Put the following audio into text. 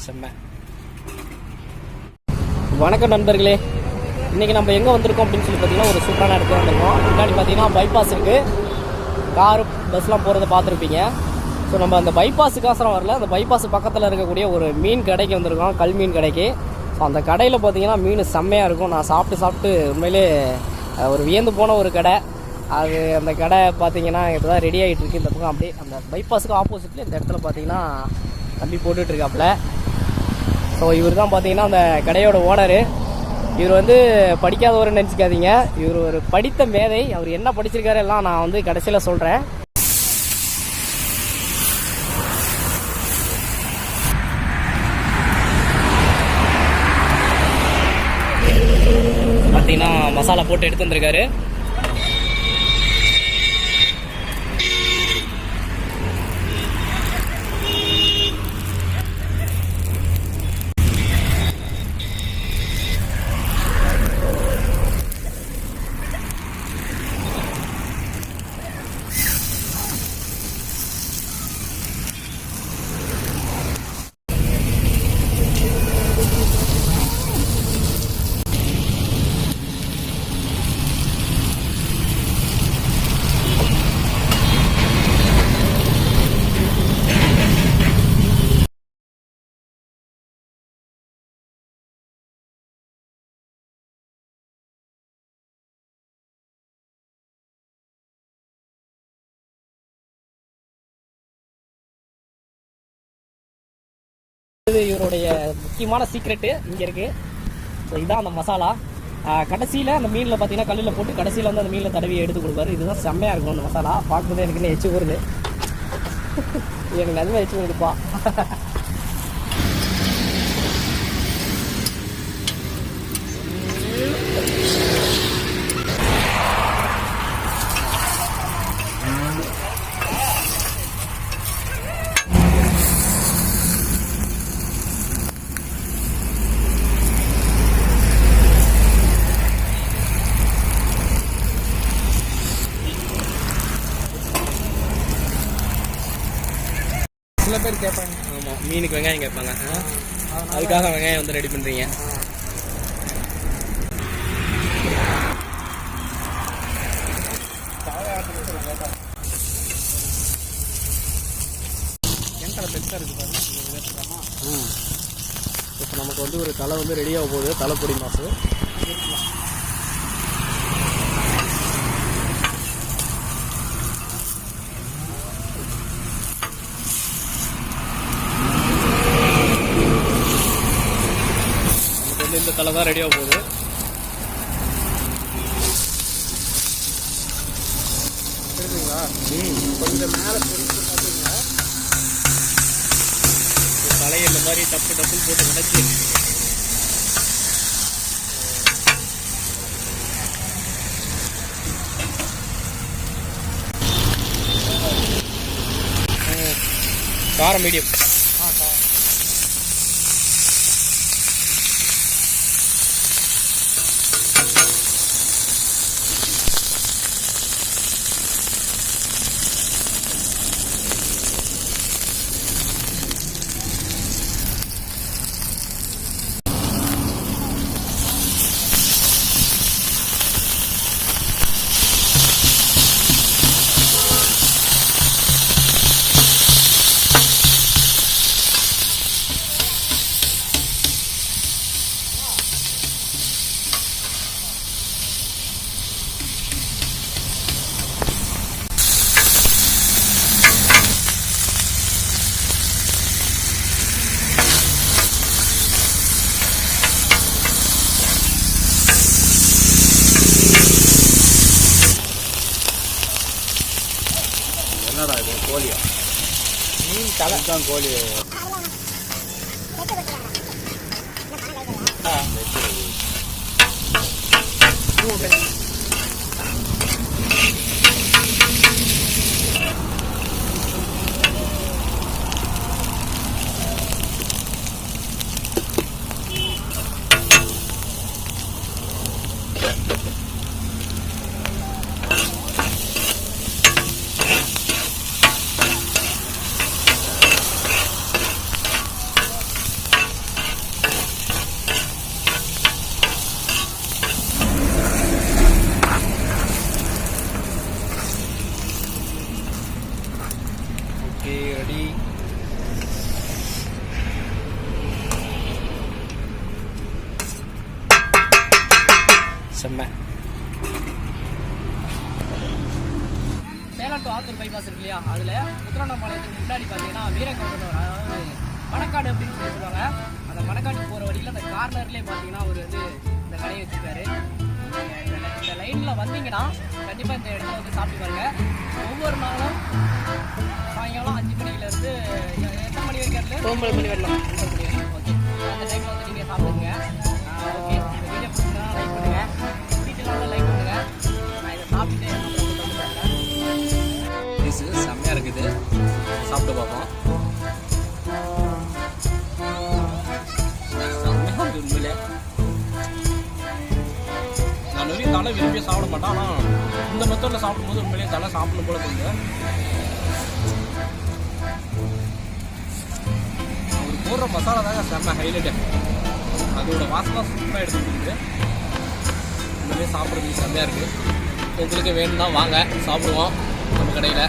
செம்ம. வணக்கம் நண்பர்களே, இன்றைக்கி நம்ம எங்கே வந்திருக்கோம் அப்படின்னு சொல்லி பார்த்தீங்கன்னா ஒரு சூப்பரான இடத்துல வந்திருக்கோம். முன்னாடி பார்த்தீங்கன்னா பைபாஸ் இருக்குது, காரு பஸ்லாம் போகிறத பார்த்துருப்பீங்க. ஸோ நம்ம அந்த பைபாஸுக்காசரம் வரல, அந்த பைபாஸ் பக்கத்தில் இருக்கக்கூடிய ஒரு மீன் கடைக்கு வந்திருக்கோம், கல் மீன் கடைக்கு. ஸோ அந்த கடையில் பார்த்தீங்கன்னா மீன் செம்மையாக இருக்கும். நான் சாப்பிட்டு உண்மையிலே ஒரு வியந்து போன ஒரு கடை அது. அந்த கடை பார்த்தீங்கன்னா இப்போ தான் ரெடி ஆகிட்டு இருக்குது. இந்த பக்கம் அப்படியே அந்த பைபாஸுக்கு ஆப்போசிட்டில் இந்த இடத்துல பார்த்தீங்கன்னா தம்பி போட்டுட்ருக்காப்புல. ஸோ இவர் தான் பார்த்தீங்கன்னா அந்த கடையோட ஓனரு. இவர் வந்து படிக்காதவர்னு நினச்சிக்காதீங்க, இவர் ஒரு படித்த மேதை. அவர் என்ன படிச்சிருக்காரு எல்லாம் நான் வந்து கடைசியில் சொல்கிறேன். பார்த்தீங்கன்னா மசாலா போட்டு எடுத்து வந்திருக்காரு. இவருடைய முக்கியமான சீக்ரெட்டு இங்கே இருக்குது. ஸோ இதுதான் அந்த மசாலா. கடைசியில் அந்த மீனில் பார்த்தீங்கன்னா கல்லில் போட்டு கடைசியில் வந்து அந்த மீனில் தடவி எடுத்து கொடுப்பாரு. இதுதான் செம்மையாக இருக்கும் அந்த மசாலா. பார்க்கும்போது எனக்கு இன்னும் எச்சு வருது, எனக்கு அதுவே எச்சு வருதுப்பா. சில பேர் கேட்பாங்க, ஆமாம் மீனுக்கு வெங்காயம் கேட்பாங்க, அதுக்காக வெங்காயம் வந்து ரெடி பண்ணுறீங்க. இப்போ நமக்கு வந்து ஒரு தலை வந்து ரெடியாக போகுது, தலைப்பொடி மாசு. இந்த தலை தான் ரெடியாக போகுது. சரிங்களா? கொஞ்சம் மேலே பொறிச்சு பார்த்தீங்கன்னா தலையை இந்த மாதிரி டப்பு டப்புன்னு போட்டு உடைச்சி காரம் மீடியம். என்னடா இது கோழியா? மீன் தலை தான் கோழி. செம்ம. சேலம் டு ஆத்தூர் பைபாஸ் இருக்கு இல்லையா, அதில் முத்துராமபாளையத்துக்கு முன்னாடி பார்த்தீங்கன்னா வீரகவுண்டர், அதாவது மணக்காடு அப்படின்னு சொல்லுவாங்க. அந்த மணக்காட்டுக்கு போகிற வழியில் அந்த கார்னர்லேயே பார்த்தீங்கன்னா அவர் வந்து இந்த கடையை வச்சுருக்காரு. இந்த லைனில் வந்தீங்கன்னா கண்டிப்பாக இந்த இடத்துல வந்து சாப்பிட்டு பாருங்க. ஒவ்வொரு நாளும் சாயங்காலம் 5 மணிலேருந்து எத்தனை மணி வரைக்கும்? 9 மணி வரலாம். 9 மணி வரைக்கும். ஓகே, அந்த டைமில் வந்து நீங்கள் சாப்பிடுங்க. ஓகே, இந்த வீடியோ பிடிச்சினா லைக் பண்ணுங்கள், பிடிக்கலாம் லைக் பண்ணுங்கள். நான் இதை சாப்பிட்டு பீஸு செம்மையாக இருக்குது, சாப்பிட்டு பார்ப்போம். செம்மையாக இருக்குது உண்மையிலே. நான் நிறைய தலை விரும்பி சாப்பிட மாட்டேன், ஆனால் இந்த மெத்தடில் சாப்பிடும்போது உண்மையிலேயே தலை சாப்பிடணும் போல தோணுது. ஒரு போடுற மசாலா தாங்க செம்ம ஹைலைட்டு. அதோட வாசனை சூப்பராக எடுத்துக்கிட்டு உண்மையிலேயே சாப்பிட்றதுக்கு செம்மையாக இருக்குது. உங்களுக்கு வேணும்னா வாங்க சாப்பிடுவோம் நம்ம கடையில்.